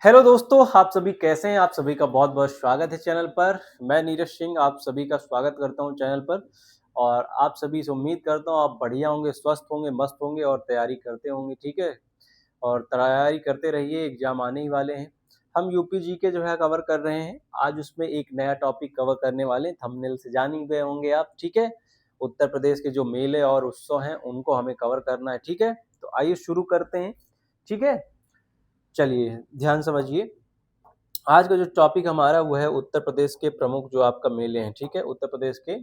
Hello दोस्तों, आप सभी कैसे हैं? आप सभी का बहुत-बहुत स्वागत है चैनल पर। मैं नीरज सिंह आप सभी का स्वागत करता हूं चैनल पर और आप सभी से उम्मीद करता हूं आप बढ़िया होंगे, स्वस्थ होंगे, मस्त होंगे और तैयारी करते होंगे, ठीक है? और तैयारी करते रहिए, एग्ज़ाम आने ही वाले हैं। हम यूपी जीके जो है कवर कर रहे हैं। आज उसमें एक नया टॉपिक कवर करने वाले हैं, थंबनेल से जान ही गए होंगे आप, ठीक है? उत्तर प्रदेश के जो मेले और उत्सव हैं, उनको हमें कवर करना है, ठीक है? तो आइए शुरू करते हैं, ठीक है? चलिए, ध्यान समझिए। आज का जो टॉपिक हमारा वो है उत्तर प्रदेश के प्रमुख जो आपका मेले हैं, ठीक है? उत्तर प्रदेश के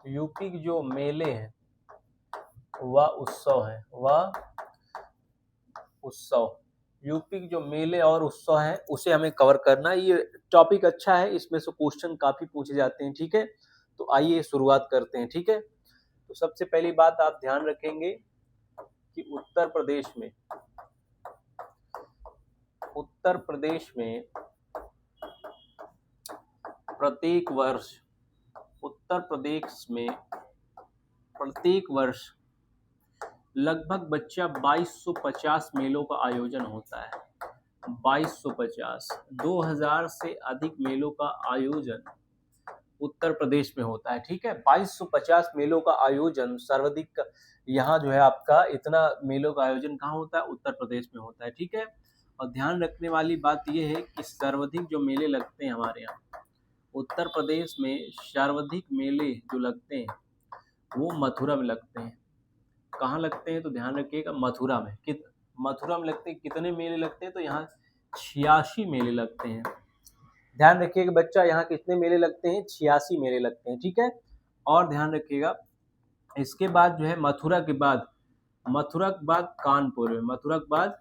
यूपी के जो मेले हैं व उत्सव हैं व उत्सव यूपी के जो मेले और उत्सव हैं उसे हमें कवर करना है। ये टॉपिक अच्छा है, इसमें से क्वेश्चन काफ़ी पूछे जाते हैं, ठीक है? तो आइए शुरुआत करते हैं, ठीक है? तो सबसे पहली बात आप ध्यान रखेंगे कि उत्तर प्रदेश में प्रत्येक वर्ष उत्तर प्रदेश में प्रत्येक वर्ष लगभग बच्चा 2250 मेलों का आयोजन होता है। 2250 2000 से अधिक मेलों का आयोजन उत्तर प्रदेश में होता है, ठीक है? 2250 मेलों का आयोजन सर्वाधिक यहाँ जो है आपका इतना मेलों का आयोजन कहाँ होता है? उत्तर प्रदेश में होता है, ठीक है? और ध्यान रखने वाली बात यह है कि सर्वाधिक जो मेले लगते हैं हमारे यहाँ उत्तर प्रदेश में सर्वाधिक मेले जो लगते हैं वो मथुरा में लगते हैं। कहाँ लगते हैं? तो ध्यान रखिएगा मथुरा में। मथुरा में लगते हैं। कितने मेले लगते हैं? तो यहाँ 86 मेले लगते हैं। ध्यान रखिएगा बच्चा, यहाँ कितने मेले लगते हैं? 86 मेले लगते हैं, ठीक है? और ध्यान रखिएगा इसके बाद जो है मथुरा के बाद कानपुर में मथुरा के बाद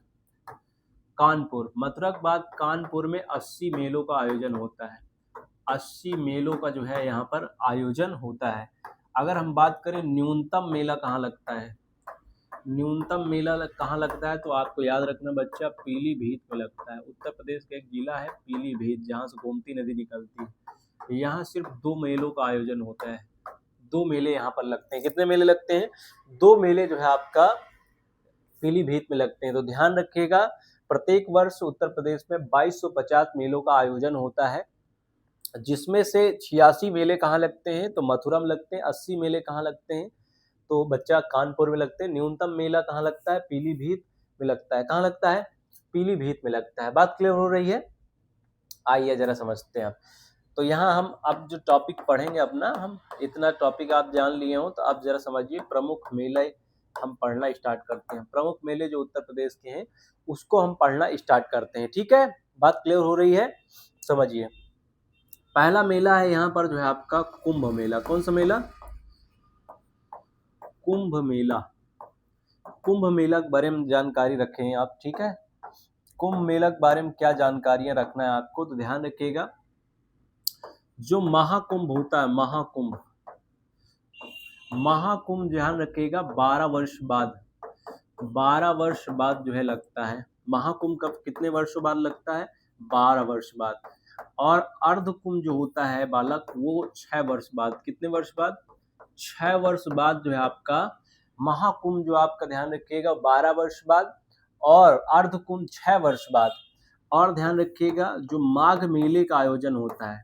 कानपुर में 80 मेलों का आयोजन होता है। 80 मेलों का जो है यहाँ पर आयोजन होता है। अगर हम बात करें न्यूनतम मेला कहाँ लगता है, न्यूनतम मेला कहाँ लगता है तो आपको याद रखना बच्चा, पीलीभीत में लगता है। उत्तर प्रदेश का एक जिला है पीलीभीत, जहाँ से गोमती नदी निकलती है। यहाँ सिर्फ 2 मेलों का आयोजन होता है। 2 मेले यहाँ पर लगते हैं। कितने मेले लगते हैं? 2 मेले जो है आपका पीलीभीत में लगते हैं। तो ध्यान रखिएगा प्रत्येक वर्ष उत्तर प्रदेश में 2250 मेलों का आयोजन होता है, जिसमें से 86 मेले कहाँ लगते हैं? तो मथुरा में लगते हैं। 80 मेले कहाँ लगते हैं? तो बच्चा कानपुर में लगते हैं। न्यूनतम मेला कहाँ लगता है? पीलीभीत में लगता है। कहाँ लगता है? पीलीभीत में लगता है। बात क्लियर हो रही है? आइए जरा समझते हैं आप। तो यहाँ हम अब जो टॉपिक पढ़ेंगे अपना, हम इतना टॉपिक आप जान लिए हो तो आप जरा समझिए प्रमुख मेले हम पढ़ना स्टार्ट करते हैं। प्रमुख मेले जो उत्तर प्रदेश के हैं उसको हम पढ़ना स्टार्ट करते हैं, ठीक है? बात क्लियर हो रही है? समझिए। पहला मेला है यहाँ पर जो है आपका कुंभ मेला। कौन सा मेला? कुंभ मेला। कुंभ मेला के बारे में जानकारी रखें आप, ठीक है? कुंभ मेला के बारे में क्या जानकारियां रखना है आपको, तो ध्यान रखिएगा जो महाकुंभ होता है, महाकुंभ ध्यान रखिएगा 12 वर्ष बाद जो है लगता है। महाकुंभ कब कितने वर्षों बाद लगता है? 12 वर्ष बाद। और अर्धकुंभ जो होता है बालक, वो 6 वर्ष बाद। कितने वर्ष बाद? 6 वर्ष बाद जो है आपका महाकुंभ जो आपका ध्यान रखिएगा 12 वर्ष बाद, और अर्धकुंभ 6 वर्ष बाद। और ध्यान रखिएगा जो माघ मेले का आयोजन होता है,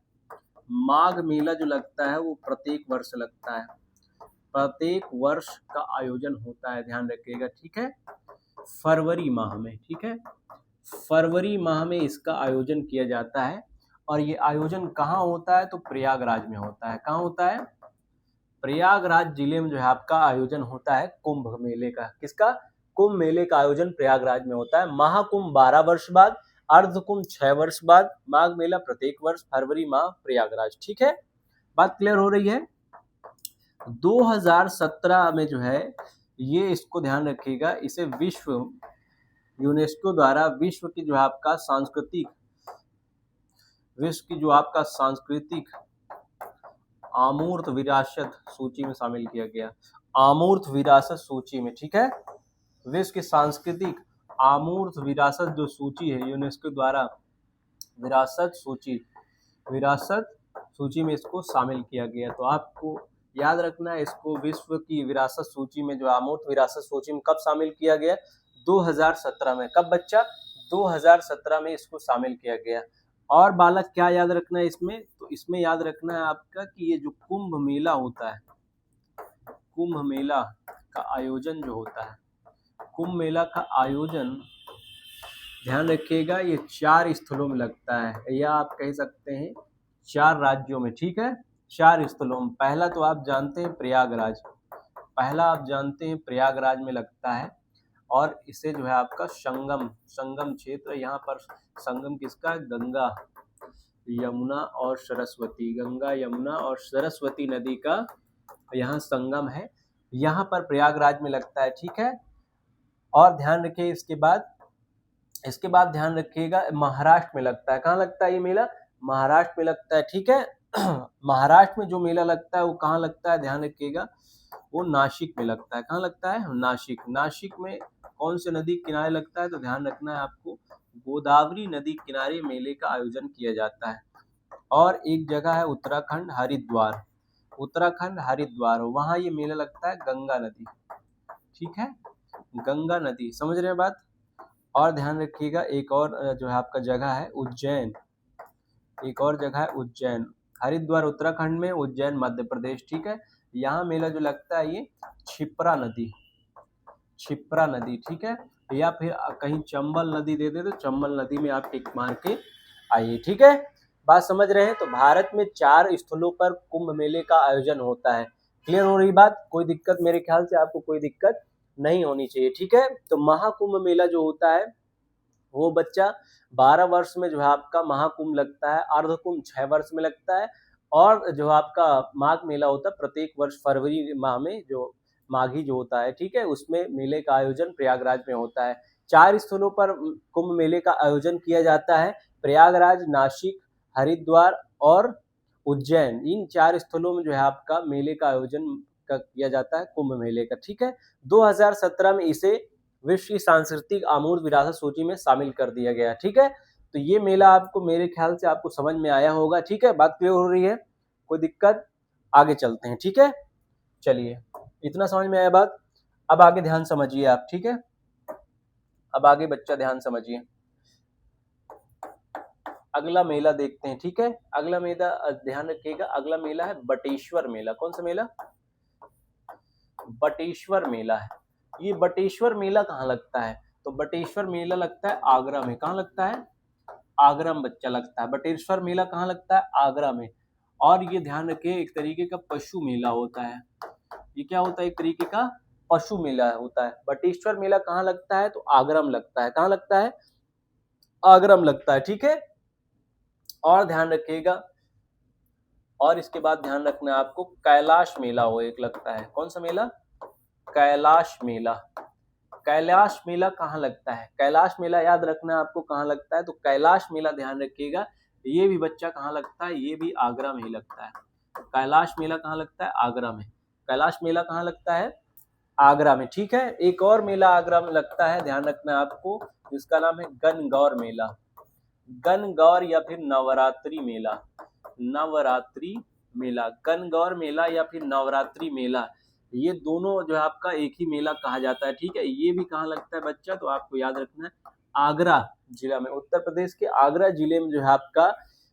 माघ मेला जो लगता है वो प्रत्येक वर्ष लगता है। प्रत्येक वर्ष का आयोजन होता है, ध्यान रखिएगा, ठीक है? फरवरी माह में, ठीक है? फरवरी माह में इसका आयोजन किया जाता है। और ये आयोजन कहाँ होता है? तो प्रयागराज में होता है। कहाँ होता है? प्रयागराज जिले में जो है आपका आयोजन होता है कुंभ मेले का। किसका? कुंभ मेले का आयोजन प्रयागराज में होता है। महाकुंभ 12 वर्ष बाद, अर्धकुंभ 6 वर्ष बाद, माघ मेला प्रत्येक वर्ष, फरवरी माह प्रयागराज, ठीक है? बात क्लियर हो रही है? 2017 में जो है ये, इसको ध्यान रखिएगा, इसे यूनेस्को द्वारा विश्व की जो आपका सांस्कृतिक अमूर्त विरासत सूची में शामिल किया गया। अमूर्त विरासत सूची में, ठीक है? विश्व की सांस्कृतिक अमूर्त विरासत जो सूची है यूनेस्को द्वारा विरासत सूची में इसको शामिल किया गया। तो आपको याद रखना है इसको, विश्व की विरासत सूची में जो अमूर्त विरासत सूची में कब शामिल किया गया? 2017 में। कब बच्चा? 2017 में इसको शामिल किया गया। और बालक क्या याद रखना है इसमें? तो इसमें याद रखना है आपका कि ये जो कुंभ मेला होता है, कुंभ मेला का आयोजन जो होता है, कुंभ मेला का आयोजन ध्यान रखिएगा ये 4 स्थलों में लगता है, या आप कह सकते हैं 4 राज्यों में। ठीक है, 4 स्थलों में। पहला तो आप जानते हैं प्रयागराज, पहला आप जानते हैं प्रयागराज में लगता है। और इसे जो है आपका संगम क्षेत्र, यहाँ पर संगम किसका? गंगा यमुना और सरस्वती, गंगा यमुना और सरस्वती नदी का यहाँ संगम है, यहाँ पर प्रयागराज में लगता है। ठीक है, और ध्यान रखिए इसके बाद ध्यान रखिएगा महाराष्ट्र में लगता है। कहाँ लगता है ये मेला? महाराष्ट्र में लगता है। ठीक है, महाराष्ट्र में जो मेला लगता है वो कहाँ लगता है? ध्यान रखिएगा वो नासिक में लगता है। कहाँ लगता है? नासिक। नासिक में कौन से नदी किनारे लगता है? तो ध्यान रखना है आपको, गोदावरी नदी किनारे मेले का आयोजन किया जाता है। और एक जगह है उत्तराखंड हरिद्वार, उत्तराखंड हरिद्वार, वहाँ ये मेला लगता है गंगा नदी। ठीक है, गंगा नदी, समझ रहे हैं बात? और ध्यान रखिएगा एक और जो है आपका जगह है उज्जैन, एक और जगह है उज्जैन। हरिद्वार उत्तराखंड में, उज्जैन मध्य प्रदेश। ठीक है, यहाँ मेला जो लगता है ये क्षिप्रा नदी, क्षिप्रा नदी। ठीक है, या फिर कहीं चंबल नदी दे दे तो चंबल नदी में आप टिक मार के आइए। ठीक है, बात समझ रहे हैं? तो भारत में 4 स्थलों पर कुंभ मेले का आयोजन होता है। क्लियर हो रही बात? कोई दिक्कत? मेरे ख्याल से आपको कोई दिक्कत नहीं होनी चाहिए। ठीक है, तो महाकुंभ मेला जो होता है वो बच्चा 12 वर्ष में जो है आपका महाकुंभ लगता है, अर्धकुंभ 6 वर्ष में लगता है, और जो आपका माघ मेला होता है प्रत्येक वर्ष फरवरी माह में, जो माघी जो होता है, ठीक है, उसमें मेले का आयोजन प्रयागराज में होता है। 4 स्थलों पर कुंभ मेले का आयोजन किया जाता है, प्रयागराज, नासिक, हरिद्वार और उज्जैन। इन 4 स्थलों में जो है आपका मेले का आयोजन किया जाता है कुंभ मेले का। ठीक है, 2017 में इसे विश्व की सांस्कृतिक अमूर्त विरासत सूची में शामिल कर दिया गया। ठीक है, तो ये मेला आपको, मेरे ख्याल से आपको समझ में आया होगा। ठीक है, बात क्लियर हो रही है? कोई दिक्कत? आगे चलते हैं। ठीक है, चलिए, इतना समझ में आया बात? अब आगे ध्यान समझिए आप। ठीक है, अब आगे बच्चा ध्यान समझिए, अगला मेला देखते हैं। ठीक है, अगला मेला ध्यान रखिएगा, अगला मेला है बटेश्वर मेला। कौन सा मेला? बटेश्वर मेला है। ये बटेश्वर मेला कहाँ लगता है? तो बटेश्वर मेला लगता है आगरा में। कहाँ लगता है? आगरा में बच्चा लगता है। बटेश्वर मेला कहाँ लगता है? आगरा में। और ये ध्यान रखिए एक तरीके का पशु मेला होता है। ये क्या होता है? एक तरीके का पशु मेला होता है। बटेश्वर मेला कहाँ लगता है? तो आगरा में लगता है। कहाँ लगता है? आगरा में लगता है। ठीक है, और ध्यान रखिएगा, और इसके बाद ध्यान रखना है आपको, कैलाश मेला हो एक लगता है। कौन सा मेला? कैलाश मेला। कैलाश मेला कहाँ लगता है? कैलाश मेला याद रखना है आपको कहाँ लगता है, तो कैलाश मेला ध्यान रखिएगा, ये भी बच्चा कहाँ लगता है? ये भी आगरा में ही लगता है। कैलाश मेला कहाँ लगता है? आगरा में। कैलाश मेला कहाँ लगता है? आगरा में। ठीक है, एक और मेला आगरा में लगता है, ध्यान रखना है आपको, जिसका नाम है गणगौर मेला। गणगौर या फिर नवरात्रि मेला, नवरात्रि मेला, गणगौर मेला या फिर नवरात्रि मेला, ये दोनों जो है आपका एक ही मेला कहा जाता है। ठीक है, ये भी कहाँ लगता है बच्चा? तो आपको याद रखना है आगरा जिला में, उत्तर प्रदेश के आगरा जिले में जो है आपका,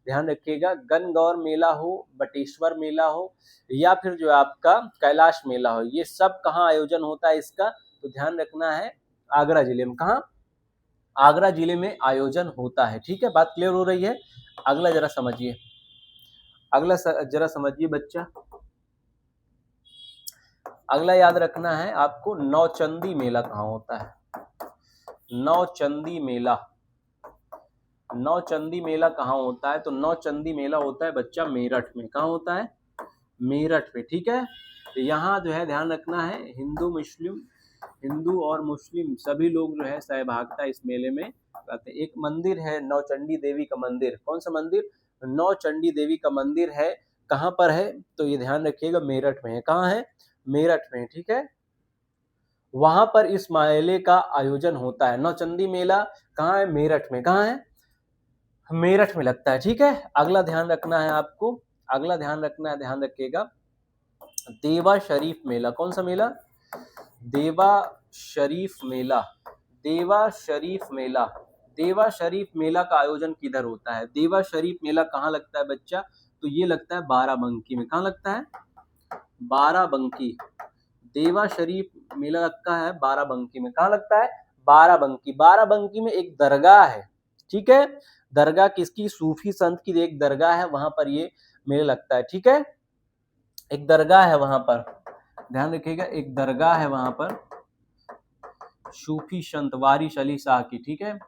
ध्यान रखिएगा, गणगौर मेला हो, बटेश्वर मेला हो, या फिर जो है आपका कैलाश मेला हो, ये सब कहाँ आयोजन होता है इसका? तो ध्यान रखना है आगरा जिले में। कहाँ? आगरा जिले में आयोजन होता है। ठीक है, बात क्लियर हो रही है? अगला जरा समझिए, अगला जरा समझिए बच्चा, अगला याद रखना है आपको, नौचंदी मेला कहाँ होता है? नौचंदी मेला, नौचंदी मेला कहाँ होता है? तो नौचंदी मेला होता है बच्चा मेरठ में। कहाँ होता है? मेरठ में। ठीक है, यहाँ जो है ध्यान रखना है, हिंदू और मुस्लिम सभी लोग जो है सहभागिता इस मेले में करते हैं। एक मंदिर है नौचंडी देवी का मंदिर। कौन सा मंदिर? नौचंडी देवी का मंदिर है। कहाँ पर है? तो ये ध्यान रखिएगा मेरठ में है। कहाँ है? मेरठ में। ठीक है, वहां पर इस मेले का आयोजन होता है। नौचंदी मेला कहाँ है? मेरठ में। कहाँ है? मेरठ में लगता है। ठीक है, अगला ध्यान रखना है आपको, अगला ध्यान रखना है, ध्यान रखिएगा, देवा शरीफ मेला। कौन सा मेला? देवा शरीफ मेला। देवा शरीफ मेला, देवा शरीफ मेला का आयोजन किधर होता है? देवा शरीफ मेला कहाँ लगता है बच्चा? तो ये लगता है बाराबंकी में। कहाँ लगता है? बाराबंकी। देवा शरीफ मेला लगता है बाराबंकी में। कहाँ लगता है? बाराबंकी। बाराबंकी में एक दरगाह है, ठीक है, दरगाह किसकी? सूफी संत की एक दरगाह है, वहां पर ये मेला लगता है, ठीक है, एक दरगाह है वहां पर, ध्यान रखिएगा, एक दरगाह है वहां पर, सूफी संत वारिश अली शाह की, ठीक है,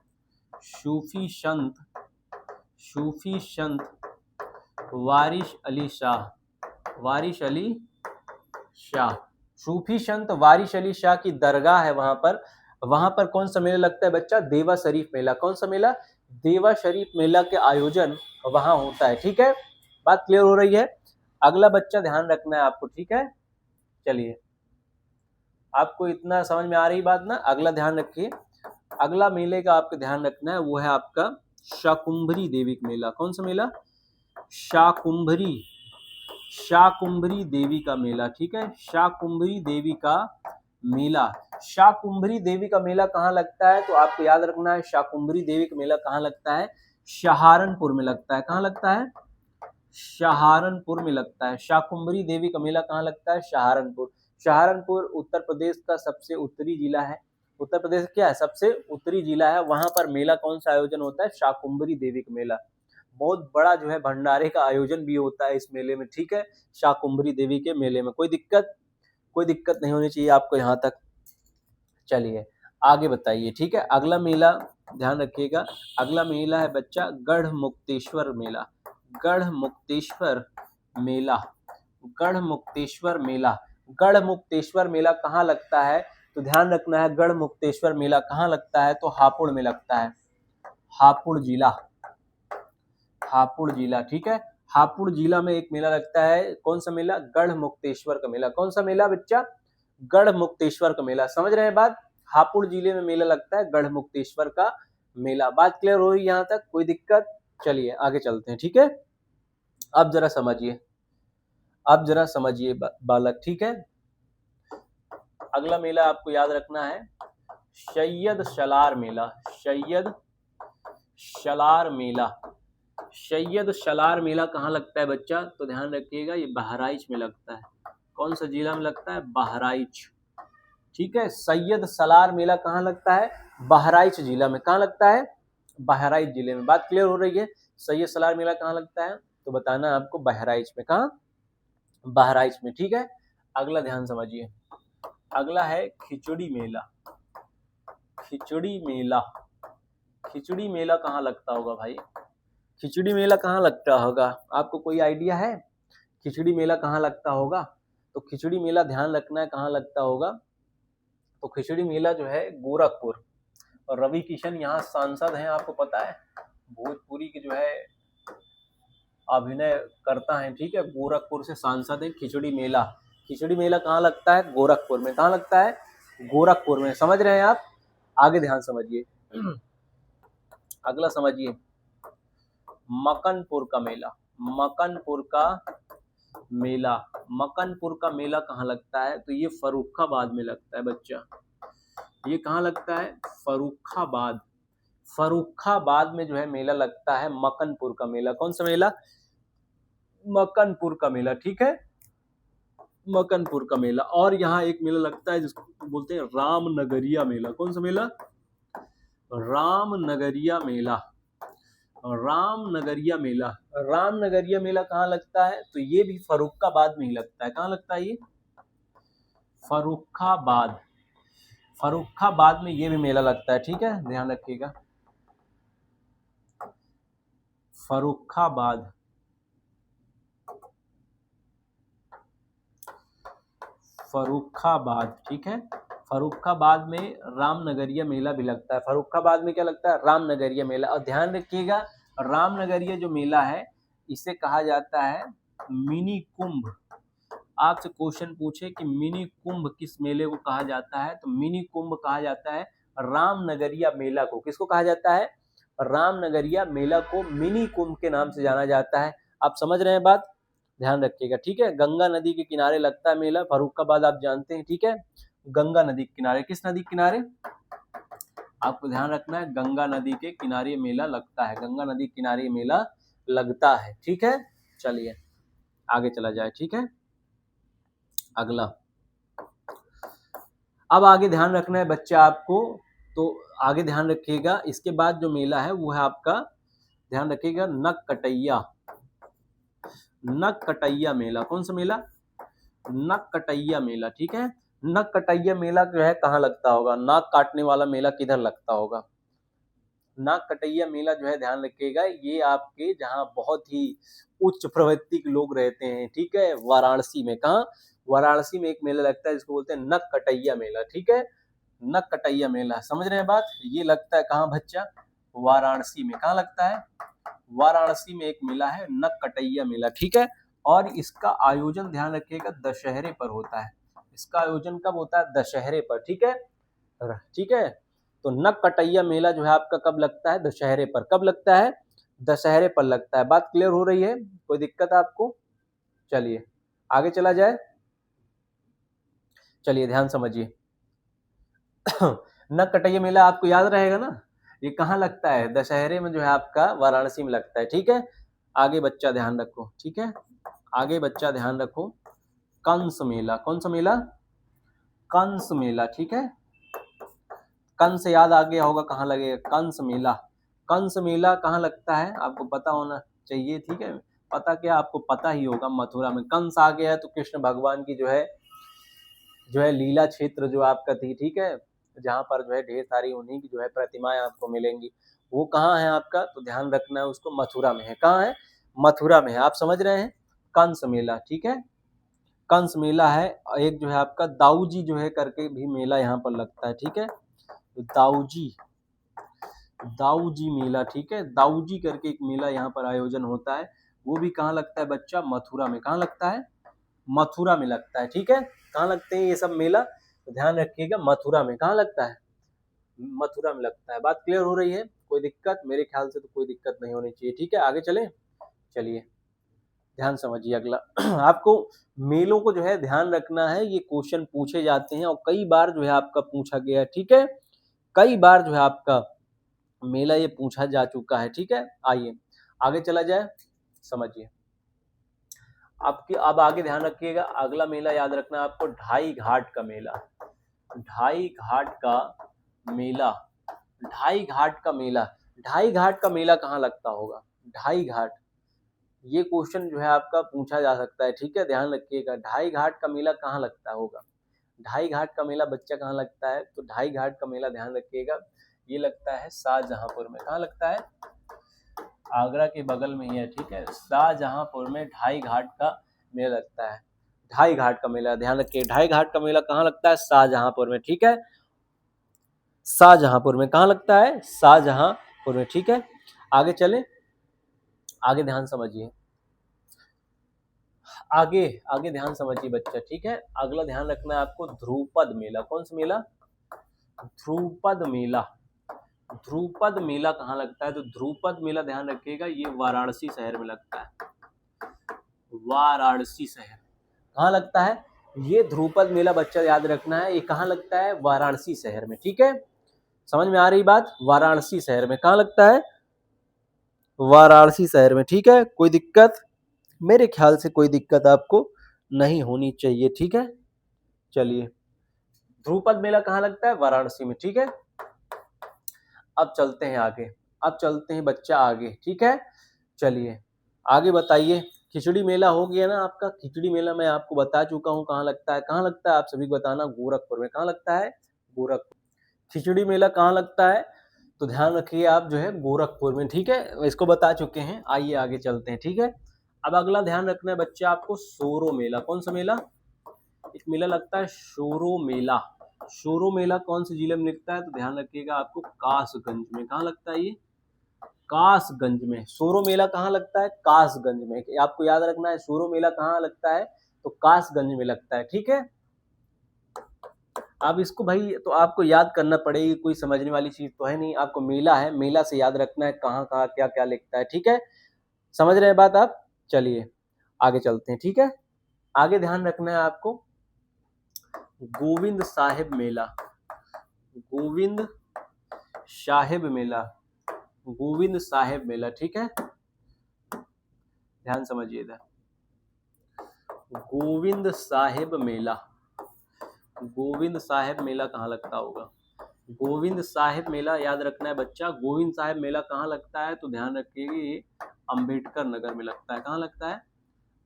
सूफी संत वारिश अली शाह, वारिश अली शाह, सूफी संत वारिश अली शाह की दरगाह है वहां पर। वहां पर कौन सा मेला लगता है बच्चा? देवा शरीफ मेला। कौन सा मेला? देवा शरीफ मेला के आयोजन वहां होता है, ठीक है, बात क्लियर हो रही है? अगला बच्चा ध्यान रखना है आपको, ठीक है, चलिए, आपको इतना समझ में आ रही बात ना? अगला ध्यान रखिए, अगला मेले का आपको ध्यान रखना है, वो है आपका शाकुंभरी देवी का मेला। कौन सा मेला? शाकुंभरी देवी का मेला, ठीक है, शाकुंभरी देवी का मेला। शाकुंभरी देवी का मेला कहाँ लगता है? तो आपको याद रखना है, शाकुंभरी देवी का मेला कहाँ लगता है? सहारनपुर में लगता है। कहाँ लगता है? सहारनपुर में लगता है। शाकुंभरी देवी का मेला कहाँ लगता है? सहारनपुर। सहारनपुर उत्तर प्रदेश का सबसे उत्तरी जिला है। उत्तर प्रदेश क्या है? सबसे उत्तरी जिला है। वहां पर मेला कौन सा आयोजन होता है? शाकुंभरी देवी का मेला। बहुत बड़ा जो है भंडारे का आयोजन भी होता है इस मेले में, ठीक है, शाकुंभरी देवी के मेले में। कोई दिक्कत नहीं होनी चाहिए आपको यहाँ तक। चलिए आगे बताइए, ठीक है, अगला मेला ध्यान रखिएगा, अगला मेला है बच्चा गढ़मुक्तेश्वर मेला। गढ़मुक्तेश्वर मेला, गढ़मुक्तेश्वर मेला, गढ़मुक्तेश्वर मेला कहाँ लगता है? तो ध्यान रखना है, गढ़मुक्तेश्वर मेला कहाँ लगता है? तो हापुड़ में लगता है, हापुड़ जिला, हापुड़ जिला, ठीक है, हापुड़ जिला में एक मेला लगता है। कौन सा मेला? गढ़मुक्तेश्वर का मेला। कौन सा मेला बच्चा? गढ़मुक्तेश्वर का मेला। समझ रहे हैं बात? हापुड़ जिले में मेला लगता है गढ़मुक्तेश्वर का मेला। बात क्लियर हो रही है यहाँ तक? कोई दिक्कत? चलिए आगे चलते हैं, ठीक है, अब जरा समझिए, अब जरा समझिए बालक, ठीक है, अगला मेला आपको याद रखना है सैयद सलार मेला। सैयद सलार मेला, सैयद सलार मेला कहाँ लगता है बच्चा? तो ध्यान रखिएगा, ये बहराइच में लगता है। कौन सा जिला में लगता है? बहराइच, ठीक है, सैयद सलार मेला कहाँ लगता है? बहराइच जिला में। कहाँ लगता है? बहराइच जिले में। बात क्लियर हो रही है? सैयद सलार मेला कहाँ लगता है? तो बताना आपको बहराइच में। कहाँ? बहराइच में, ठीक है। अगला ध्यान समझिए, अगला है खिचड़ी मेला। खिचड़ी मेला, खिचड़ी मेला कहाँ लगता होगा भाई? खिचड़ी मेला कहाँ लगता होगा? आपको कोई आइडिया है खिचड़ी मेला कहाँ लगता होगा? तो खिचड़ी मेला ध्यान रखना है कहाँ लगता होगा। तो खिचड़ी मेला जो है गोरखपुर, और रवि किशन यहाँ सांसद हैं, आपको पता है, भोजपुरी के जो है अभिनय करता है, ठीक है, गोरखपुर से सांसद है। खिचड़ी मेला, खिचड़ी मेला कहाँ लगता है? गोरखपुर में। कहाँ लगता है? गोरखपुर में। समझ रहे हैं आप? आगे ध्यान समझिए, अगला समझिए, मकनपुर का मेला। मकनपुर का मेला, मकनपुर का मेला कहाँ लगता है? तो ये फर्रुखाबाद में लगता है बच्चा। ये कहाँ लगता है? फर्रुखाबाद। फर्रुखाबाद में जो है मेला लगता है मकनपुर का मेला। कौन सा मेला? मकनपुर का मेला, ठीक है, मकनपुर का मेला। और यहाँ एक मेला लगता है जिसको बोलते हैं रामनगरिया मेला। कौन सा मेला? रामनगरिया मेला, रामनगरिया मेला। रामनगरिया मेला कहाँ लगता है? तो ये भी फर्रुखाबाद में ही लगता है। कहाँ लगता है ये? फर्रुखाबाद, फर्रुखाबाद में ये भी मेला लगता है, ठीक है, ध्यान रखिएगा, फर्रुखाबाद, फर्रुखाबाद, ठीक है, फर्रुखाबाद में रामनगरिया मेला भी लगता है। फर्रुखाबाद में क्या लगता है? रामनगरिया मेला। और ध्यान रखिएगा, रामनगरिया जो मेला है इसे कहा जाता है मिनी कुंभ। आपसे क्वेश्चन पूछे कि मिनी कुंभ किस मेले को कहा जाता है? तो मिनी कुंभ कहा जाता है रामनगरिया मेला को। किसको कहा जाता है? रामनगरिया मेला को मिनी कुंभ के नाम से जाना जाता है। आप समझ रहे हैं बात? ध्यान रखिएगा, ठीक है। गंगा नदी के किनारे लगता है मेला। फर्रुखाबाद आप जानते हैं, ठीक है, गंगा नदी के किनारे। किस नदी के किनारे? आपको ध्यान रखना है, गंगा नदी के किनारे मेला लगता है, गंगा नदी किनारे मेला लगता है। ठीक है, चलिए आगे चला जाए। ठीक है, अगला, अब आगे ध्यान रखना है बच्चा आपको, तो आगे ध्यान रखिएगा। इसके बाद जो मेला है वो है आपका, ध्यान रखिएगा, नक कटैया। नक कटैया मेला, कौन सा मेला? नक कटैया मेला। ठीक है, नक कटैया मेला जो है कहाँ लगता होगा? नाक काटने वाला मेला किधर लगता होगा? नाक कटैया मेला जो है, ध्यान रखिएगा, ये आपके जहाँ बहुत ही उच्च प्रवृत्ति के लोग रहते हैं, ठीक है, वाराणसी में। कहाँ? वाराणसी में एक मेला लगता है जिसको बोलते हैं नक कटैया मेला। ठीक है, नक कटैया मेला, समझ रहे हैं बात? ये लगता है कहाँ बच्चा? वाराणसी में। कहाँ लगता है? वाराणसी में एक मेला है नक कटैया मेला। ठीक है, और इसका आयोजन ध्यान रखिएगा दशहरे पर होता है। इसका आयोजन कब होता है? दशहरे पर। ठीक है, ठीक है, तो नक कटैया मेला जो है आपका कब लगता है? दशहरे पर। कब लगता है? दशहरे पर लगता है। बात क्लियर हो रही है? कोई दिक्कत है आपको? चलिए आगे चला जाए। चलिए ध्यान समझिए। नक कटैया मेला आपको याद रहेगा ना, ये कहाँ लगता है? दशहरे में जो है आपका वाराणसी में लगता है। ठीक है, आगे बच्चा ध्यान रखो। ठीक है, आगे बच्चा ध्यान रखो, कंस मेला। कौन सा मेला? कंस मेला। ठीक है, कंस याद आ गया होगा कहाँ लगेगा? कंस मेला। कंस मेला कहाँ लगता है आपको पता होना चाहिए। ठीक है, पता क्या, आपको पता ही होगा, मथुरा में। कंस आ गया है तो कृष्ण भगवान की जो है लीला क्षेत्र जो आपका थी, ठीक है, जहाँ पर जो है ढेर सारी उन्हीं की जो है प्रतिमाएं आपको मिलेंगी, वो कहाँ है आपका? तो ध्यान रखना है, उसको मथुरा में है। कहाँ है? मथुरा में है। आप समझ रहे हैं? कंस मेला। ठीक है, कंस मेला है। एक जो है आपका दाऊजी जो है करके भी मेला यहाँ पर लगता है। ठीक है, तो दाऊजी मेला। ठीक है, दाऊजी करके एक मेला यहाँ पर आयोजन होता है, वो भी कहाँ लगता है बच्चा? मथुरा में। कहाँ लगता है? मथुरा में लगता है। ठीक है, कहाँ लगते हैं ये सब मेला? तो ध्यान रखिएगा, मथुरा में। कहाँ लगता है? मथुरा में लगता है। बात क्लियर हो रही है? कोई दिक्कत? मेरे ख्याल से तो कोई दिक्कत नहीं होनी चाहिए। ठीक है, आगे चले। चलिए ध्यान समझिए अगला। आपको मेलों को जो है ध्यान रखना है, ये क्वेश्चन पूछे जाते हैं और कई बार जो है आपका पूछा गया है। ठीक है, कई बार जो है आपका मेला ये पूछा जा चुका है। ठीक है, आइए आगे चला जाए, समझिए। आपकी अब आगे ध्यान रखिएगा, अगला मेला याद रखना आपको, ढाई घाट का मेला। ढाई घाट का मेला। ढाई घाट का मेला। ढाई घाट का मेला कहाँ लगता होगा? ढाई घाट, ये क्वेश्चन जो है आपका पूछा जा सकता है। ठीक है, ध्यान रखिएगा, ढाई घाट का मेला कहाँ लगता होगा? ढाई घाट का मेला बच्चा कहाँ लगता है? तो ढाई घाट का मेला ध्यान रखिएगा, ये लगता है शाहजहांपुर में। कहाँ लगता है? आगरा के बगल में ही है। ठीक है, शाहजहांपुर में ढाई घाट का मेला लगता है। ढाई घाट का मेला ध्यान रखिए, ढाई घाट का मेला कहाँ लगता है? शाहजहांपुर में। ठीक है, शाहजहांपुर में। कहाँ लगता है? शाहजहांपुर में। ठीक है, आगे चले, आगे ध्यान समझिए, आगे आगे ध्यान समझिए बच्चा। ठीक है, अगला ध्यान रखना है आपको, ध्रुपद मेला। कौन सा मेला? ध्रुपद मेला। ध्रुपद मेला कहाँ लगता है? तो ध्रुपद मेला ध्यान रखिएगा, ये वाराणसी शहर में लगता है। वाराणसी शहर कहाँ लगता है? ये ध्रुपद मेला बच्चा याद रखना है, ये कहाँ लगता है? वाराणसी शहर में। ठीक है, समझ में आ रही बात? वाराणसी शहर में। कहाँ लगता है? वाराणसी शहर में। ठीक है, कोई दिक्कत? मेरे ख्याल से कोई दिक्कत आपको नहीं होनी चाहिए। ठीक है, चलिए, ध्रुपद मेला कहाँ लगता है? वाराणसी में। ठीक है, अब चलते हैं आगे, अब चलते हैं बच्चा आगे। ठीक है, चलिए आगे बताइए। खिचड़ी मेला हो गया ना आपका, खिचड़ी मेला मैं आपको बता चुका हूँ कहाँ लगता है। कहाँ लगता है आप सभी को बताना? गोरखपुर में। कहाँ लगता है? गोरखपुर। खिचड़ी मेला कहाँ लगता है? तो ध्यान रखिए आप, जो है गोरखपुर में। ठीक है, इसको बता चुके हैं, आइए आगे चलते हैं। ठीक है, अब अगला ध्यान रखना है बच्चे आपको, सोरो मेला। कौन सा मेला? एक मेला लगता है शोरो मेला। शोरो मेला कौन से जिले में लगता है? तो ध्यान रखिएगा आपको, कासगंज में। कहाँ लगता है ये? कासगंज में। सोरो मेला कहाँ लगता है? कासगंज में। आपको याद रखना है, सोरो मेला कहाँ लगता है? तो कासगंज में लगता है। ठीक है, अब इसको भाई तो आपको याद करना पड़ेगी, कोई समझने वाली चीज तो है नहीं, आपको मेला है, मेला से याद रखना है कहाँ कहाँ क्या क्या लिखता है। ठीक है, समझ रहे हैं बात आप? चलिए आगे चलते हैं। ठीक है, आगे ध्यान रखना है आपको, गोविंद साहिब मेला। गोविंद साहिब मेला, गोविंद साहिब मेला, ठीक है, ध्यान समझिए इधर, गोविंद साहिब मेला, गोविंद साहिब मेला कहाँ लगता होगा? गोविंद साहिब मेला याद रखना है बच्चा। गोविंद साहिब मेला कहाँ लगता है? तो ध्यान रखिएगा, ये अंबेडकर नगर में लगता है। कहाँ लगता है?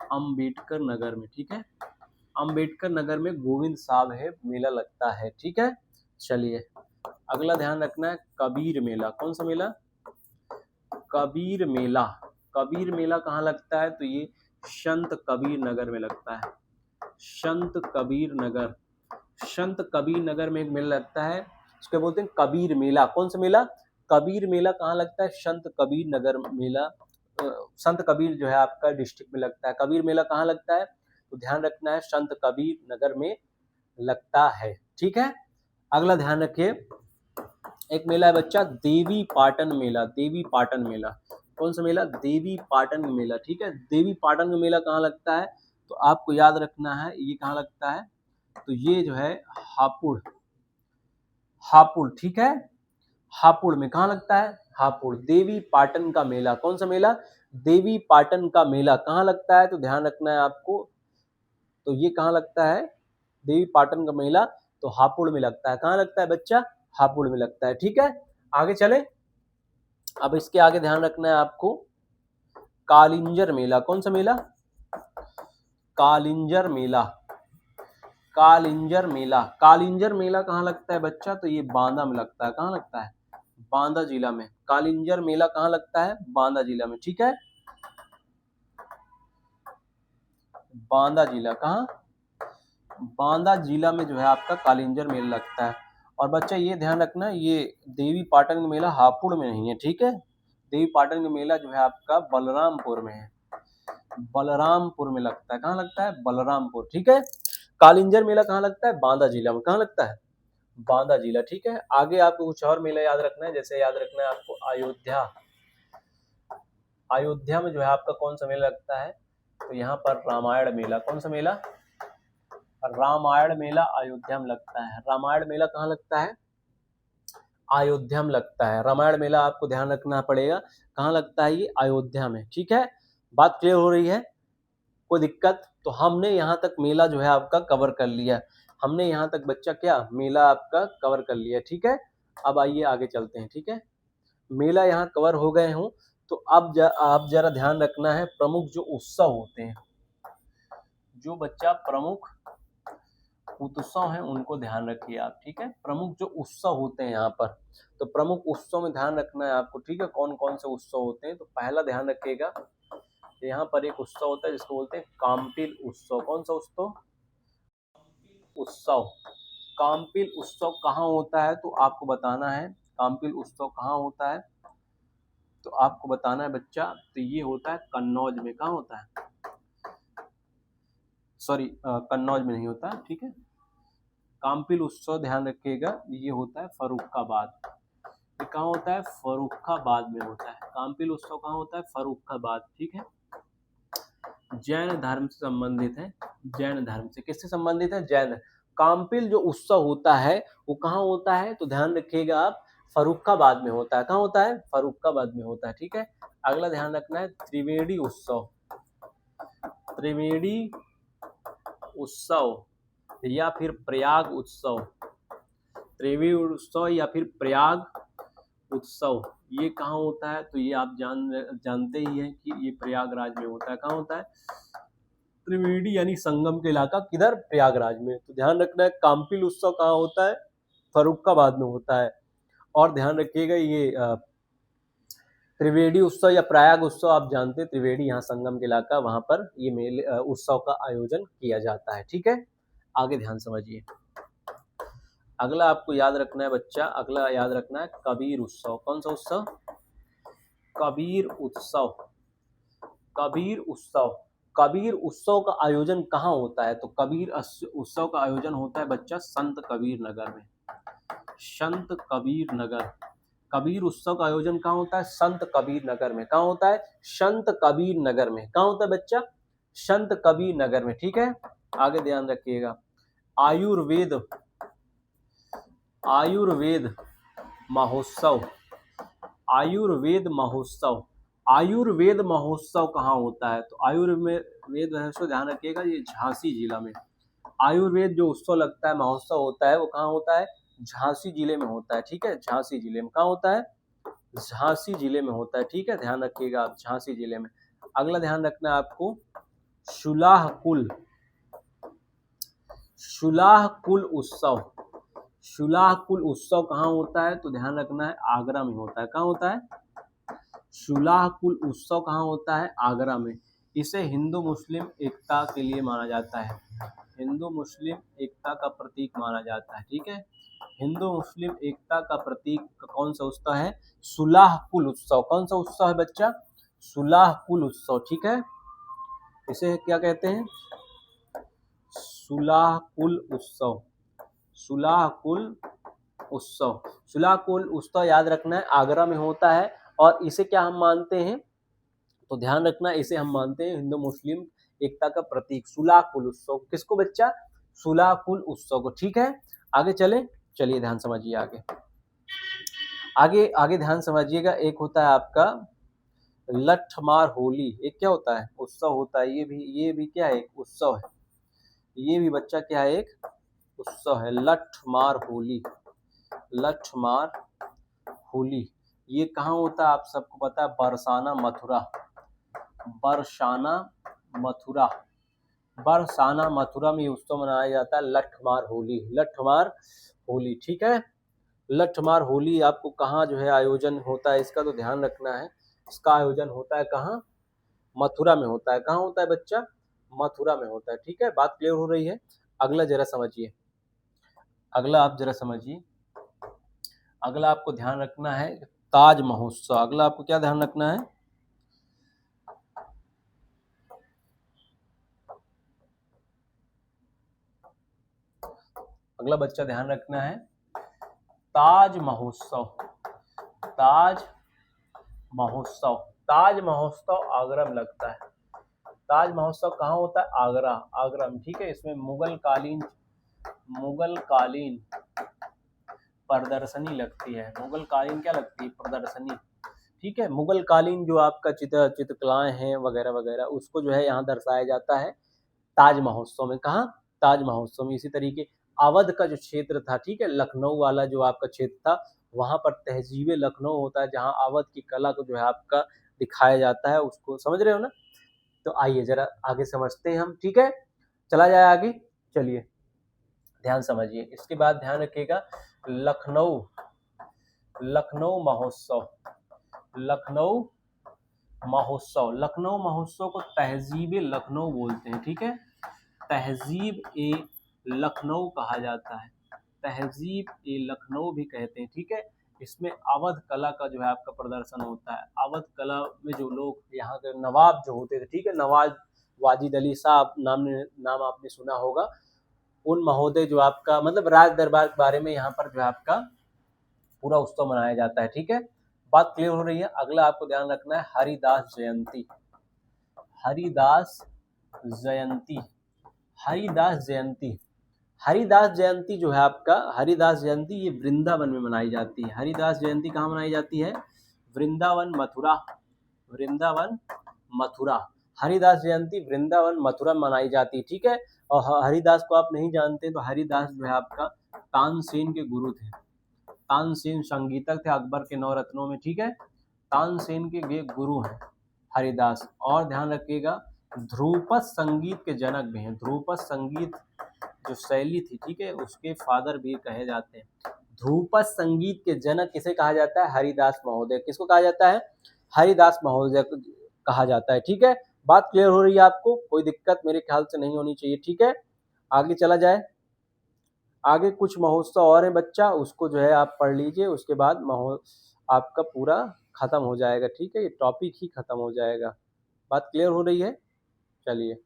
अंबेडकर नगर में, ठीक है, अंबेडकर नगर में गोविंद साहिब मेला लगता है, ठीक है। चलिए अगला ध्यान रखना है, कबीर मेला। कौन सा मेला? कबीर मेला। कबीर मेला कहाँ लगता है? तो ये संत कबीर नगर में लगता है, संत कबीर नगर, संत कबीर नगर में एक मेला लगता है, उसको बोलते हैं कबीर मेला। कौन सा मेला? कबीर मेला कहाँ लगता है? संत कबीर नगर मेला, संत कबीर जो है आपका डिस्ट्रिक्ट में लगता है। कबीर मेला कहाँ लगता है? तो ध्यान रखना है, संत कबीर नगर में लगता है, ठीक है। अगला ध्यान रखिए, एक मेला है बच्चा, देवी पाटन मेला। देवी पाटन मेला, कौन सा मेला? देवी पाटन मेला, ठीक है। देवी पाटन का मेला कहाँ लगता है? तो आपको याद रखना है, ये कहाँ लगता है? तो ये जो है हापुड़, हापुड़, ठीक है, हापुड़ में कहाँ लगता है? हापुड़। देवी पाटन का मेला, कौन सा मेला? देवी पाटन का मेला कहाँ लगता है? तो ध्यान रखना है आपको, तो ये कहाँ लगता है? देवी पाटन का मेला तो हापुड़ में लगता है। कहाँ लगता है बच्चा? हापुड़ में लगता है, ठीक है। आगे चले, अब इसके आगे ध्यान रखना है आपको, कालिंजर मेला। कौन सा मेला? कालिंजर मेला, कालिंजर मेला। कालिंजर मेला कहाँ लगता है बच्चा? तो ये बांदा में लगता है। कहाँ लगता है? बांदा जिला में। कालिंजर मेला कहाँ लगता है? बांदा जिला में, ठीक है, बांदा जिला। कहाँ? बांदा जिला में जो है आपका कालिंजर मेला लगता है। और बच्चा ये ध्यान रखना, ये देवी पाटन का मेला हापुड़ में नहीं है, ठीक है। देवी पाटन का मेला जो है आपका बलरामपुर में है, बलरामपुर में लगता है। कहाँ लगता है? बलरामपुर, ठीक है। कालिंजर मेला कहाँ लगता है? बांदा जिला में। कहाँ लगता है? बांदा जिला, ठीक है। आगे आपको कुछ और मेला याद रखना है, जैसे याद रखना है आपको अयोध्या। अयोध्या में जो है आपका कौन सा मेला लगता है? तो यहाँ पर रामायण मेला। कौन सा मेला? रामायण मेला अयोध्या में लगता है। रामायण मेला कहाँ लगता है? अयोध्या में लगता है। रामायण मेला आपको ध्यान रखना पड़ेगा, कहाँ लगता है? ये अयोध्या में, ठीक है। बात क्लियर हो रही है? कोई दिक्कत? तो हमने यहाँ तक मेला जो है आपका कवर कर लिया, हमने यहाँ तक बच्चा क्या मेला आपका कवर कर लिया, ठीक है। अब आइए आगे चलते हैं, ठीक है। मेला यहाँ कवर हो गए हों तो अब आप जरा ध्यान रखना है, प्रमुख जो उत्सव होते हैं, जो बच्चा प्रमुख उत्सव हैं उनको ध्यान रखिए आप, ठीक है। प्रमुख जो उत्सव होते हैं यहाँ पर, तो प्रमुख उत्सव में ध्यान रखना है आपको, ठीक है। कौन कौन से उत्सव होते हैं? तो पहला ध्यान रखिएगा, यहाँ पर एक उत्सव होता है जिसको बोलते हैं काम्पिल उत्सव। कौन सा उत्सव? उत्सव। काम्पिल उत्सव कहाँ होता है? तो आपको बताना है काम्पिल उत्सव कहाँ होता है, तो आपको बताना है बच्चा, तो ये होता है कन्नौज में। कहाँ होता है? सॉरी, कन्नौज में नहीं होता, ठीक है। काम्पिल उत्सव ध्यान रखिएगा, ये होता है फर्रुखाबाद। ये कहाँ होता है? फर्रुखाबाद में होता है। काम्पिल उत्सव कहाँ होता है? फर्रुखाबाद, ठीक है। जैन धर्म से संबंधित है, जैन धर्म से। किससे संबंधित है? जैन। काम्पिल जो उत्सव होता है वो कहाँ होता है? तो ध्यान रखिएगा आप, फर्रुखाबाद में होता है। कहाँ होता है? फर्रुखाबाद में होता है, ठीक है। अगला ध्यान रखना है त्रिवेणी उत्सव। त्रिवेणी उत्सव या फिर प्रयाग उत्सव, त्रिवेणी उत्सव या फिर प्रयाग उत्सव, ये कहाँ होता है? तो ये आप जानते ही हैं कि ये प्रयागराज में होता है। कहाँ होता है? त्रिवेणी यानी संगम के इलाका, किधर? प्रयागराज में। तो ध्यान रखना है काम्पिल उत्सव कहाँ होता है? फर्रुखाबाद में होता है। और ध्यान रखिएगा ये त्रिवेणी उत्सव या प्रयाग उत्सव आप जानते हैं, त्रिवेणी यहाँ संगम के इलाका, वहां पर ये मेले उत्सव का आयोजन किया जाता है, ठीक है। आगे ध्यान समझिए, अगला आपको याद रखना है बच्चा, अगला याद रखना है कबीर उत्सव। कौन सा उत्सव? कबीर उत्सव। कबीर उत्सव, कबीर उत्सव का आयोजन कहाँ होता है? तो कबीर उत्सव का आयोजन होता है बच्चा संत कबीर नगर में, संत कबीर नगर। कबीर उत्सव का आयोजन कहाँ होता है? संत कबीर नगर में। कहाँ होता है? संत कबीर नगर में। कहाँ होता है बच्चा? संत कबीर नगर में, ठीक है। आगे ध्यान रखिएगा, आयुर्वेद, आयुर्वेद महोत्सव, आयुर्वेद महोत्सव। आयुर्वेद महोत्सव कहाँ होता है? तो आयुर्वेद महोत्सव ध्यान रखिएगा, ये झांसी जिला में। आयुर्वेद जो उत्सव लगता है, महोत्सव होता है, वो कहाँ होता है? झांसी जिले में होता है। ठीक है, झांसी जिले में। कहाँ होता है? झांसी जिले में होता है। ठीक है, ध्यान रखिएगा आप, झांसी जिले में। अगला ध्यान रखना है आपको, शुलाह कुल, शुलाह कुल उत्सव। शुलाह कुल उत्सव कहाँ होता है? तो ध्यान रखना है, आगरा में होता है। कहाँ होता है? शुलाह कुल उत्सव कहाँ होता है? आगरा में। इसे हिंदू मुस्लिम एकता के लिए माना जाता है, हिंदू मुस्लिम एकता का प्रतीक माना जाता है। ठीक है, हिंदू मुस्लिम एकता का प्रतीक कौन सा उत्सव है? सुलाह कुल उत्सव। कौन सा उत्सव है बच्चा? सुलाह कुल उत्सव। ठीक है, इसे क्या कहते हैं? सुलाह कुल उत्सव, सुलाह कुल उत्सव। सुलाह कुल उत्सव याद रखना है, आगरा में होता है। और इसे क्या हम मानते हैं? तो ध्यान रखना, इसे हम मानते हैं हिंदू मुस्लिम एकता का प्रतीक, सुलाह कुल उत्सव। किसको बच्चा? सुलाह कुल उत्सव को। ठीक है, आगे चले, चलिए ध्यान समझिए आगे। आगे आगे ध्यान समझिएगा, एक होता है आपका लठमार होली। एक क्या होता है? उत्सव होता है। ये भी क्या है? एक उत्सव है। ये भी बच्चा क्या है? एक उत्सव है, लठमार होली, लठमार होली। ये कहाँ होता है? आप सबको पता है, बरसाना मथुरा, बरसाना मथुरा, बरसाना मथुरा में उत्सव मनाया जाता है, लठमार होली, लठमार होली। ठीक है, लठमार होली आपको कहाँ जो है आयोजन होता है इसका? तो ध्यान रखना है, इसका आयोजन होता है कहाँ? मथुरा में होता है। कहाँ होता है बच्चा? मथुरा में होता है। ठीक है, बात क्लियर हो रही है? अगला जरा समझिए, अगला आप जरा समझिए। अगला आपको ध्यान रखना है ताज महोत्सव। अगला आपको क्या ध्यान रखना है? अगला बच्चा ध्यान रखना है ताज महोत्सव, ताज महोत्सव। ताज महोत्सव आगरा में लगता है। ताज महोत्सव कहाँ होता है? आगरा, आगरा में। ठीक है, इसमें मुगल कालीन प्रदर्शनी लगती है। मुगल कालीन क्या लगती है? प्रदर्शनी। ठीक है, मुगल कालीन जो आपका चित्रकलाएं हैं वगैरह वगैरह, उसको जो है यहाँ दर्शाया जाता है ताज महोत्सव में। कहाँ? ताज महोत्सव में। इसी तरीके अवध का जो क्षेत्र था, ठीक है, लखनऊ वाला जो आपका क्षेत्र था, वहां पर तहजीब लखनऊ होता है, जहां अवध की कला को जो है आपका दिखाया जाता है। उसको समझ रहे हो ना? तो आइए जरा आगे समझते हैं हम। ठीक है, चला जाए आगे, चलिए ध्यान समझिए। इसके बाद ध्यान रखिएगा लखनऊ, लखनऊ महोत्सव, लखनऊ महोत्सव। लखनऊ महोत्सव को तहजीब लखनऊ बोलते हैं। ठीक है, तहजीब ए लखनऊ कहा जाता है, तहजीब ए लखनऊ भी कहते हैं। ठीक है, इसमें अवध कला का जो है आपका प्रदर्शन होता है। अवध कला में जो लोग यहाँ के नवाब जो होते थे, ठीक है, नवाब वाजिद अली साहब नाम आपने सुना होगा, उन महोदय जो आपका मतलब राज दरबार के बारे में यहाँ पर जो है आपका पूरा उत्सव मनाया जाता है। ठीक है, बात क्लियर हो रही है? अगला आपको ध्यान रखना है हरिदास जयंती, हरिदास जयंती, हरिदास जयंती। हरिदास जयंती जो है आपका, हरिदास जयंती ये वृंदावन में मनाई जाती है। हरिदास जयंती कहाँ मनाई जाती है? वृंदावन मथुरा, वृंदावन मथुरा। हरिदास जयंती वृंदावन मथुरा मनाई जाती है। ठीक है, और हरिदास को आप नहीं जानते तो हरिदास जो है आपका तानसेन के गुरु थे। तानसेन संगीतक थे अकबर के 9 रत्नों में। ठीक है, तानसेन के ये गुरु हैं हरिदास। और ध्यान रखिएगा ध्रुपद संगीत के जनक भी हैं। ध्रुपद संगीत जो शैली थी, ठीक है, उसके फादर भी कहे जाते हैं। ध्रुपद संगीत के जनक किसे कहा जाता है? हरिदास महोदय। किसको कहा जाता है? हरिदास महोदय कहा जाता है। ठीक है, बात क्लियर हो रही है आपको? कोई दिक्कत मेरे ख्याल से नहीं होनी चाहिए। ठीक है, आगे चला जाए। आगे कुछ महोत्सव और है बच्चा, उसको जो है आप पढ़ लीजिए, उसके बाद आपका पूरा खत्म हो जाएगा। ठीक है, ये टॉपिक ही खत्म हो जाएगा। बात क्लियर हो रही है? चलिए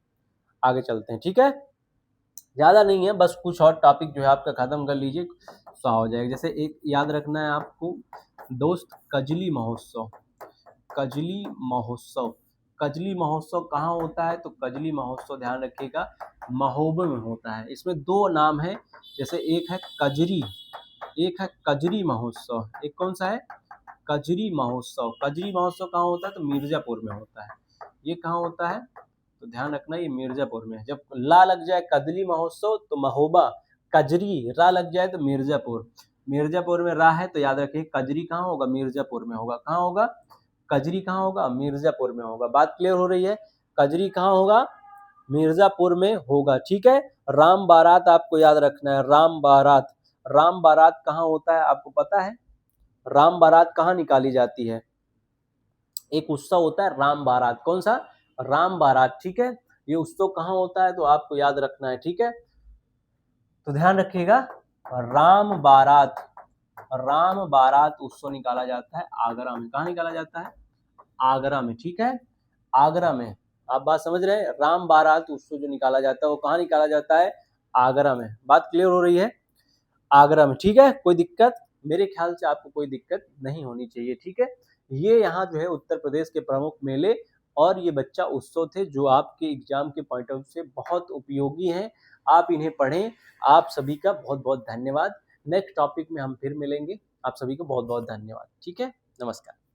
आगे चलते हैं। ठीक है, ज़्यादा नहीं है, बस कुछ और टॉपिक जो है आपका ख़त्म कर लीजिए, तो हो जाएगा। जैसे एक याद रखना है आपको दोस्त, कजली महोत्सव, कजली महोत्सव। कजली महोत्सव कहाँ होता है? तो कजली महोत्सव ध्यान रखिएगा महोबा में होता है। इसमें 2 नाम है, जैसे एक है कजरी, एक है कजरी महोत्सव, एक कौन सा है, कजरी महोत्सव। कजरी महोत्सव कहाँ होता है, तो मिर्जापुर में होता है। ये कहाँ होता है, तो ध्यान रखना ये मिर्जापुर में है। जब ला लग जाए कजरी महोत्सव तो महोबा, कजरी रा लग जाए तो मिर्जापुर, मिर्जापुर में रा है तो याद रखिए कजरी कहाँ होगा, मिर्जापुर में होगा। कहाँ होगा, कजरी कहाँ होगा, मिर्जापुर में होगा। बात क्लियर हो रही है, कजरी कहाँ होगा, मिर्जापुर में होगा। ठीक है, राम बारात आपको याद रखना है, राम बारात। राम बारात कहाँ होता है आपको पता है, राम बारात कहाँ निकाली जाती है, एक उत्सव होता है राम बारात, कौन सा, राम बारात। ठीक है, ये उत्सव कहाँ होता है तो आपको याद रखना है। ठीक है, तो ध्यान रखिएगा, राम बारात, राम बारात उत्सव निकाला जाता है आगरा में। कहाँ निकाला जाता है, आगरा में। ठीक है, आगरा में। आप बात समझ रहे हैं, राम बारात उत्सव जो निकाला जाता है वो कहाँ निकाला जाता है, आगरा में। बात क्लियर हो रही है, आगरा में। ठीक है, कोई दिक्कत, मेरे ख्याल से आपको कोई दिक्कत नहीं होनी चाहिए। ठीक है, ये यहाँ जो है उत्तर प्रदेश के प्रमुख मेले और ये बच्चा उत्सव थे जो आपके एग्जाम के पॉइंट ऑफ व्यू से बहुत उपयोगी हैं। आप इन्हें पढ़ें। आप सभी का बहुत बहुत धन्यवाद। नेक्स्ट टॉपिक में हम फिर मिलेंगे। आप सभी को बहुत बहुत धन्यवाद। ठीक है, नमस्कार।